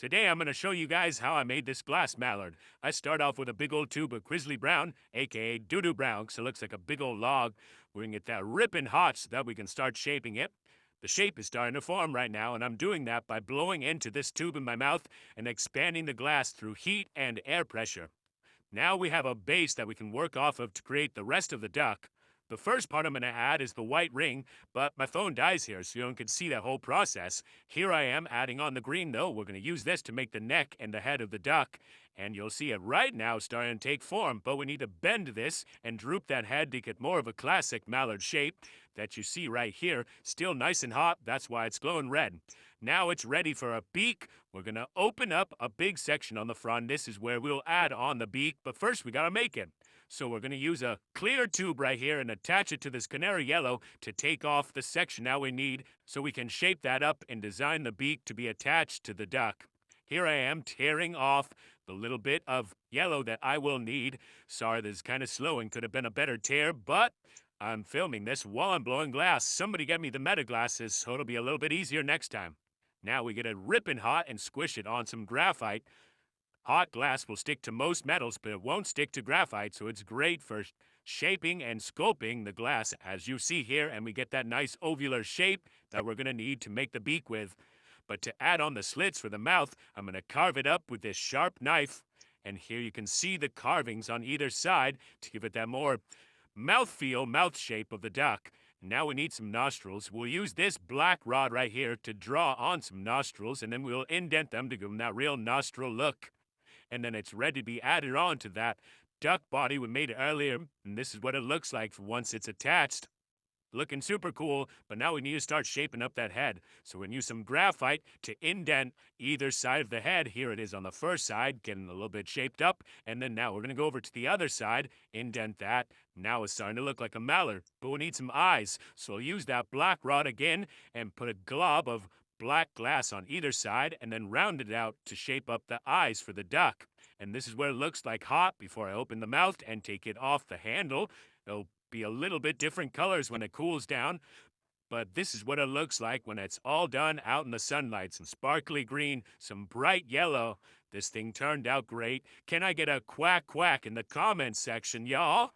Today I'm going to show you guys how I made this glass mallard. I start off with a big old tube of grizzly brown, aka doo-doo brown, because it looks like a big old log. We're going to get that ripping hot so that we can start shaping it. The shape is starting to form right now, and I'm doing that by blowing into this tube in my mouth and expanding the glass through heat and air pressure. Now we have a base that we can work off of to create the rest of the duck. The first part I'm going to add is the white ring, but my phone dies here, so you can see that whole process. Here I am adding on the green, though. We're going to use this to make the neck and the head of the duck, and you'll see it right now starting to take form, but we need to bend this and droop that head to get more of a classic mallard shape that you see right here. Still nice and hot, that's why it's glowing red. Now it's ready for a beak. We're going to open up a big section on the front. This is where we'll add on the beak, but first we got to make it. So we're going to use a clear tube right here and attach it to this canary yellow to take off the section now we need so we can shape that up and design the beak to be attached to the duck. Here I am tearing off the little bit of yellow that I will need. Sorry, this is kind of slow and could have been a better tear, but I'm filming this while I'm blowing glass. Somebody get me the meta glasses so it'll be a little bit easier next time. Now we get it ripping hot and squish it on some graphite. Hot glass will stick to most metals, but it won't stick to graphite, so it's great for shaping and sculpting the glass, as you see here, and we get that nice ovular shape that we're going to need to make the beak with. But to add on the slits for the mouth, I'm going to carve it up with this sharp knife, and here you can see the carvings on either side to give it that more mouthfeel, mouth shape of the duck. Now we need some nostrils. We'll use this black rod right here to draw on some nostrils, and then we'll indent them to give them that real nostril look. And then it's ready to be added on to that duck body we made earlier, and this is what it looks like once it's attached. Looking super cool, but now we need to start shaping up that head. So we're going to use some graphite to indent either side of the head. Here it is on the first side, getting a little bit shaped up. And then now we're going to go over to the other side, indent that. Now it's starting to look like a mallard, but we need some eyes. So we'll use that black rod again and put a glob of black glass on either side and then round it out to shape up the eyes for the duck. And this is what it looks like hot before I open the mouth and take it off the handle. It'll be a little bit different colors when it cools down, but this is what it looks like when it's all done out in the sunlight. Some sparkly green, some bright yellow. This thing turned out great. Can I get a quack quack in the comments section, y'all?